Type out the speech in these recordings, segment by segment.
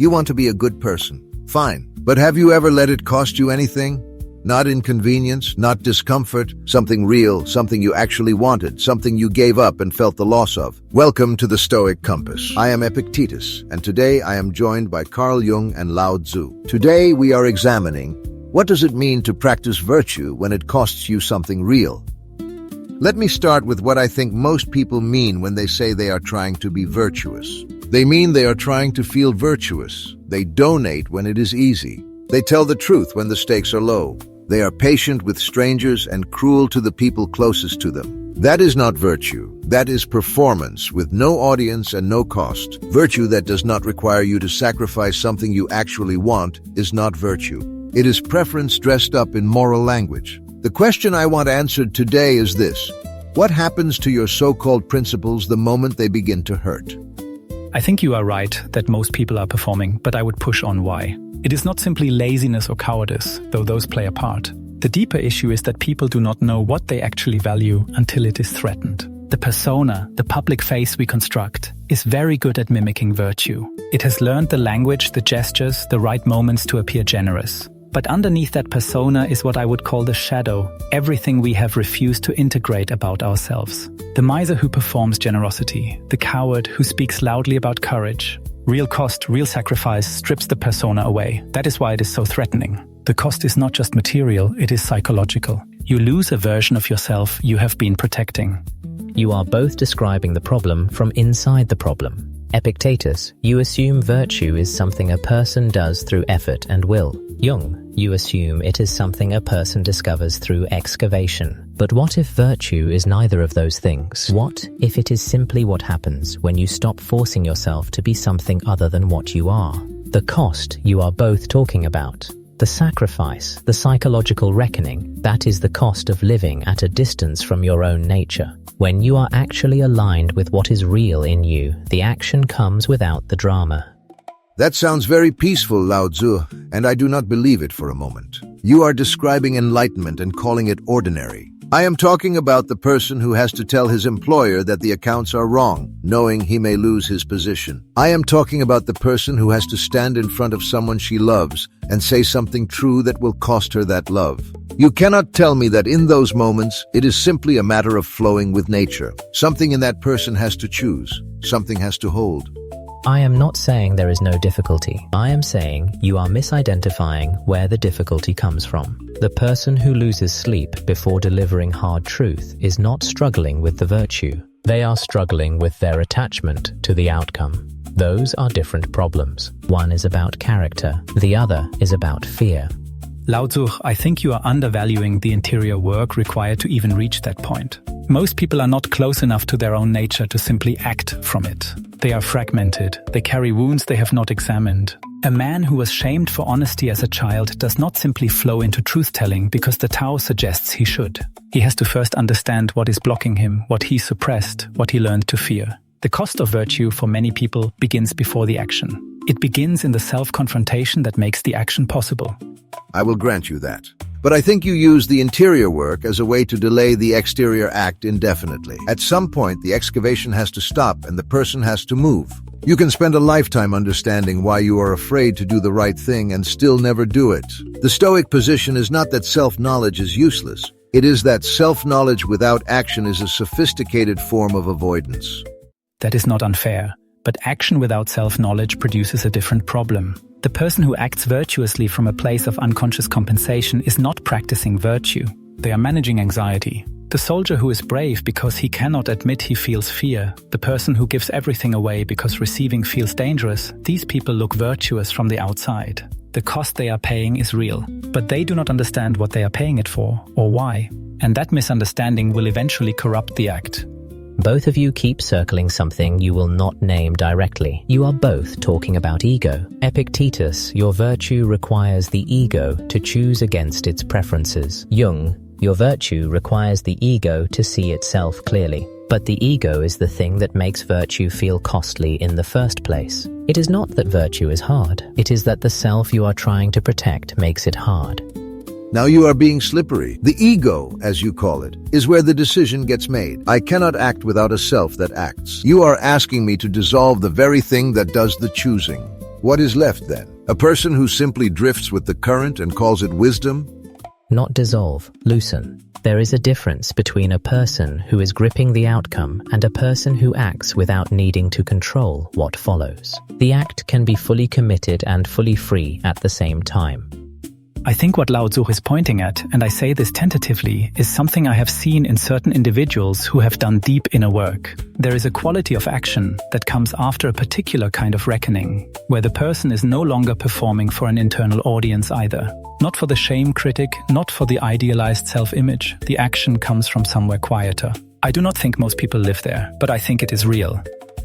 You want to be a good person. Fine. But have you ever let it cost you anything? Not inconvenience, not discomfort, something real, something you actually wanted, something you gave up and felt the loss of. Welcome to the Stoic Compass. I am Epictetus, and today I am joined by Carl Jung and LAOZI. Today we are examining, what does it mean to practice virtue when it costs you something real? Let me start with what I think most people mean when they say they are trying to be virtuous. They mean they are trying to feel virtuous. They donate when it is easy. They tell the truth when the stakes are low. They are patient with strangers and cruel to the people closest to them. That is not virtue. That is performance with no audience and no cost. Virtue that does not require you to sacrifice something you actually want is not virtue. It is preference dressed up in moral language. The question I want answered today is this: what happens to your so-called principles the moment they begin to hurt? I think you are right that most people are performing, but I would push on why. It is not simply laziness or cowardice, though those play a part. The deeper issue is that people do not know what they actually value until it is threatened. The persona, the public face we construct, is very good at mimicking virtue. It has learned the language, the gestures, the right moments to appear generous. But underneath that persona is what I would call the shadow, everything we have refused to integrate about ourselves. The miser who performs generosity, the coward who speaks loudly about courage. Real cost, real sacrifice strips the persona away. That is why it is so threatening. The cost is not just material, it is psychological. You lose a version of yourself you have been protecting. You are both describing the problem from inside the problem. Epictetus, you assume virtue is something a person does through effort and will. Jung, you assume it is something a person discovers through excavation. But what if virtue is neither of those things? What if it is simply what happens when you stop forcing yourself to be something other than what you are? The cost you are both talking about. The sacrifice, the psychological reckoning, that is the cost of living at a distance from your own nature. When you are actually aligned with what is real in you, the action comes without the drama. That sounds very peaceful, LAOZI, and I do not believe it for a moment. You are describing enlightenment and calling it ordinary. I am talking about the person who has to tell his employer that the accounts are wrong, knowing he may lose his position. I am talking about the person who has to stand in front of someone she loves and say something true that will cost her that love. You cannot tell me that in those moments, it is simply a matter of flowing with nature. Something in that person has to choose. Something has to hold. I am not saying there is no difficulty. I am saying you are misidentifying where the difficulty comes from. The person who loses sleep before delivering hard truth is not struggling with the virtue. They are struggling with their attachment to the outcome. Those are different problems. One is about character, the other is about fear. LAOZI, I think you are undervaluing the interior work required to even reach that point. Most people are not close enough to their own nature to simply act from it. They are fragmented. They carry wounds they have not examined. A man who was shamed for honesty as a child does not simply flow into truth-telling because the Tao suggests he should. He has to first understand what is blocking him, what he suppressed, what he learned to fear. The cost of virtue for many people begins before the action. It begins in the self-confrontation that makes the action possible. I will grant you that. But I think you use the interior work as a way to delay the exterior act indefinitely. At some point, the excavation has to stop and the person has to move. You can spend a lifetime understanding why you are afraid to do the right thing and still never do it. The Stoic position is not that self-knowledge is useless. It is that self-knowledge without action is a sophisticated form of avoidance. That is not unfair, but action without self-knowledge produces a different problem. The person who acts virtuously from a place of unconscious compensation is not practicing virtue. They are managing anxiety. The soldier who is brave because he cannot admit he feels fear, the person who gives everything away because receiving feels dangerous, these people look virtuous from the outside. The cost they are paying is real, but they do not understand what they are paying it for or why. And that misunderstanding will eventually corrupt the act. Both of you keep circling something you will not name directly. You are both talking about ego. Epictetus, your virtue requires the ego to choose against its preferences. Jung, your virtue requires the ego to see itself clearly. But the ego is the thing that makes virtue feel costly in the first place. It is not that virtue is hard. It is that the self you are trying to protect makes it hard. Now you are being slippery. The ego, as you call it, is where the decision gets made. I cannot act without a self that acts. You are asking me to dissolve the very thing that does the choosing. What is left then? A person who simply drifts with the current and calls it wisdom? Not dissolve, loosen. There is a difference between a person who is gripping the outcome and a person who acts without needing to control what follows. The act can be fully committed and fully free at the same time. I think what LAOZI is pointing at, and I say this tentatively, is something I have seen in certain individuals who have done deep inner work. There is a quality of action that comes after a particular kind of reckoning, where the person is no longer performing for an internal audience either. Not for the shame critic, not for the idealized self-image. The action comes from somewhere quieter. I do not think most people live there, but I think it is real.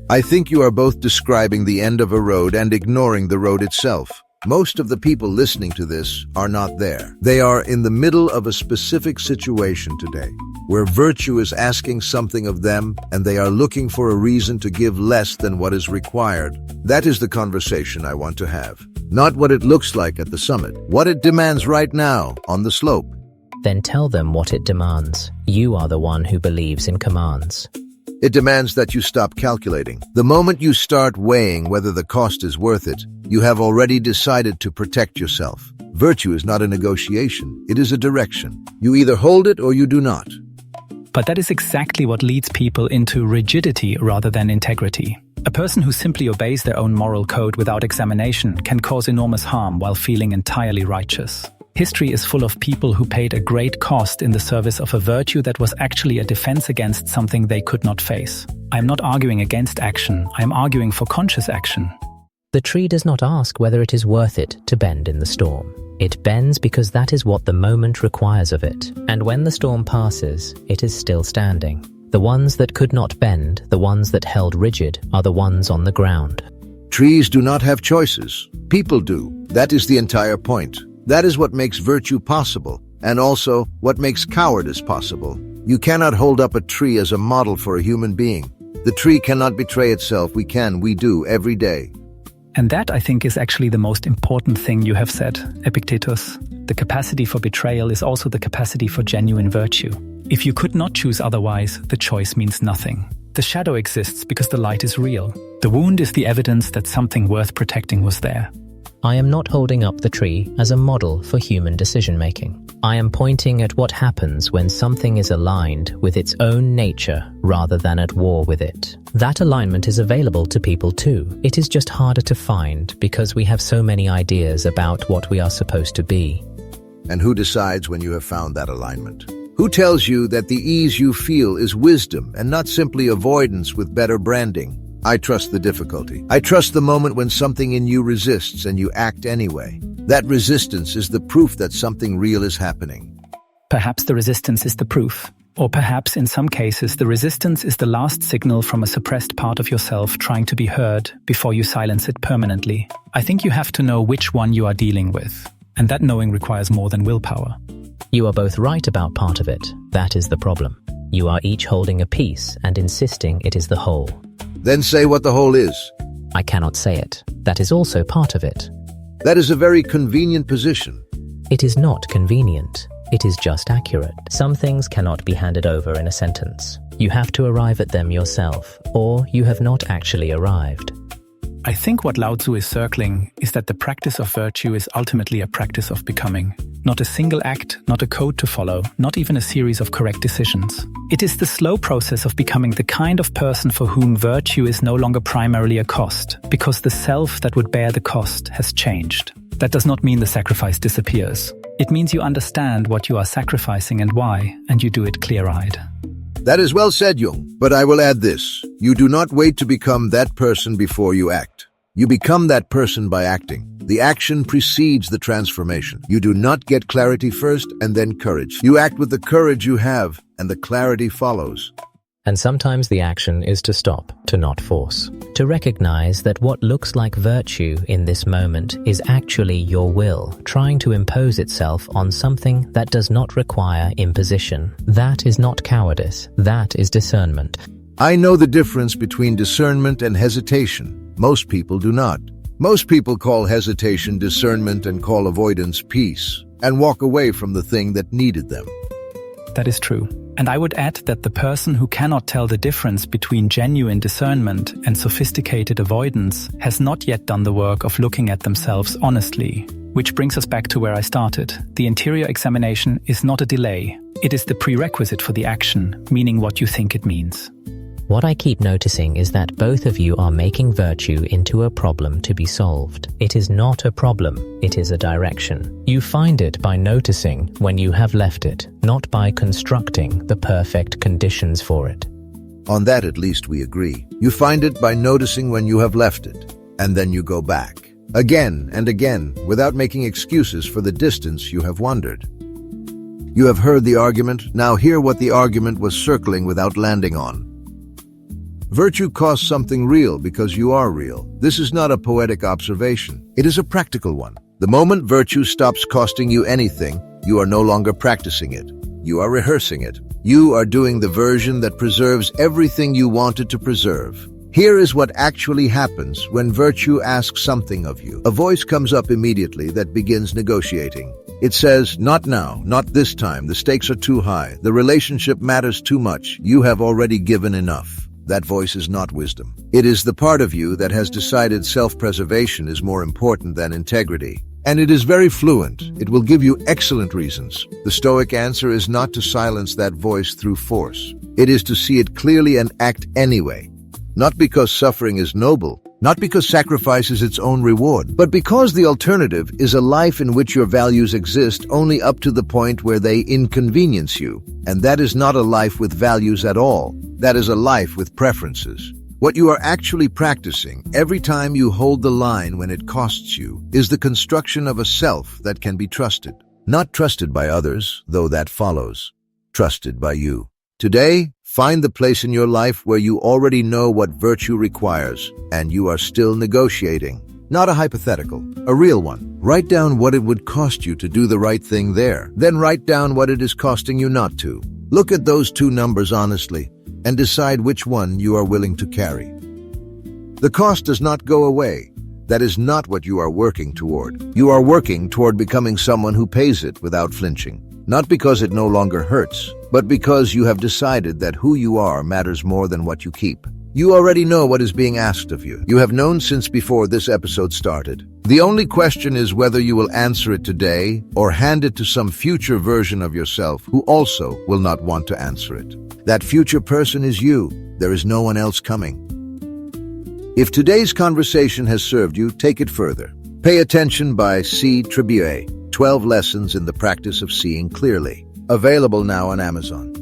I think you are both describing the end of a road and ignoring the road itself. Most of the people listening to this are not there. They are in the middle of a specific situation today, where virtue is asking something of them and they are looking for a reason to give less than what is required. That is the conversation I want to have. Not what it looks like at the summit, what it demands right now on the slope. Then tell them what it demands. You are the one who believes in commands. It demands that you stop calculating. The moment you start weighing whether the cost is worth it, you have already decided to protect yourself. Virtue is not a negotiation, it is a direction. You either hold it or you do not. But that is exactly what leads people into rigidity rather than integrity. A person who simply obeys their own moral code without examination can cause enormous harm while feeling entirely righteous. History is full of people who paid a great cost in the service of a virtue that was actually a defense against something they could not face. I am not arguing against action, I am arguing for conscious action. The tree does not ask whether it is worth it to bend in the storm. It bends because that is what the moment requires of it. And when the storm passes, it is still standing. The ones that could not bend, the ones that held rigid, are the ones on the ground. Trees do not have choices. People do. That is the entire point. That is what makes virtue possible, and also what makes cowardice possible. You cannot hold up a tree as a model for a human being. The tree cannot betray itself. We do, every day. And that, I think, is actually the most important thing you have said, EPICTETUS. The capacity for betrayal is also the capacity for genuine virtue. If you could not choose otherwise, the choice means nothing. The shadow exists because the light is real. The wound is the evidence that something worth protecting was there. I am not holding up the tree as a model for human decision-making. I am pointing at what happens when something is aligned with its own nature rather than at war with it. That alignment is available to people too. It is just harder to find because we have so many ideas about what we are supposed to be. And who decides when you have found that alignment? Who tells you that the ease you feel is wisdom and not simply avoidance with better branding? I trust the difficulty. I trust the moment when something in you resists and you act anyway. That resistance is the proof that something real is happening. Perhaps the resistance is the proof. Or perhaps, in some cases, the resistance is the last signal from a suppressed part of yourself trying to be heard before you silence it permanently. I think you have to know which one you are dealing with. And that knowing requires more than willpower. You are both right about part of it. That is the problem. You are each holding a piece and insisting it is the whole. Then say what the whole is. I cannot say it. That is also part of it. That is a very convenient position. It is not convenient. It is just accurate. Some things cannot be handed over in a sentence. You have to arrive at them yourself, or you have not actually arrived. I think what LAOZI is circling is that the practice of virtue is ultimately a practice of becoming. Not a single act, not a code to follow, not even a series of correct decisions. It is the slow process of becoming the kind of person for whom virtue is no longer primarily a cost, because the self that would bear the cost has changed. That does not mean the sacrifice disappears. It means you understand what you are sacrificing and why, and you do it clear-eyed. That is well said, Jung. But I will add this. You do not wait to become that person before you act. You become that person by acting. The action precedes the transformation. You do not get clarity first and then courage. You act with the courage you have, and the clarity follows. And sometimes the action is to stop, to not force. To recognize that what looks like virtue in this moment is actually your will, trying to impose itself on something that does not require imposition. That is not cowardice. That is discernment. I know the difference between discernment and hesitation. Most people do not. Most people call hesitation discernment and call avoidance peace, and walk away from the thing that needed them. That is true. And I would add that the person who cannot tell the difference between genuine discernment and sophisticated avoidance has not yet done the work of looking at themselves honestly. Which brings us back to where I started. The interior examination is not a delay. It is the prerequisite for the action, meaning what you think it means. What I keep noticing is that both of you are making virtue into a problem to be solved. It is not a problem, it is a direction. You find it by noticing when you have left it, not by constructing the perfect conditions for it. On that at least we agree. You find it by noticing when you have left it, and then you go back. Again and again, without making excuses for the distance you have wandered. You have heard the argument, now hear what the argument was circling without landing on. Virtue costs something real because you are real. This is not a poetic observation. It is a practical one. The moment virtue stops costing you anything, you are no longer practicing it. You are rehearsing it. You are doing the version that preserves everything you wanted to preserve. Here is what actually happens when virtue asks something of you. A voice comes up immediately that begins negotiating. It says, not now, not this time, the stakes are too high, the relationship matters too much, you have already given enough. That voice is not wisdom. It is the part of you that has decided self-preservation is more important than integrity. And it is very fluent. It will give you excellent reasons. The Stoic answer is not to silence that voice through force. It is to see it clearly and act anyway. Not because suffering is noble, not because sacrifice is its own reward, but because the alternative is a life in which your values exist only up to the point where they inconvenience you. And that is not a life with values at all. That is a life with preferences. What you are actually practicing every time you hold the line when it costs you is the construction of a self that can be trusted. Not trusted by others, though that follows. Trusted by you. Today, find the place in your life where you already know what virtue requires, and you are still negotiating. Not a hypothetical, a real one. Write down what it would cost you to do the right thing there. Then write down what it is costing you not to. Look at those two numbers honestly, and decide which one you are willing to carry. The cost does not go away. That is not what you are working toward. You are working toward becoming someone who pays it without flinching. Not because it no longer hurts, but because you have decided that who you are matters more than what you keep. You already know what is being asked of you. You have known since before this episode started. The only question is whether you will answer it today or hand it to some future version of yourself who also will not want to answer it. That future person is you. There is no one else coming. If today's conversation has served you, take it further. Pay Attention by C. Tribuet, 12 Lessons in the Practice of Seeing Clearly. Available now on Amazon.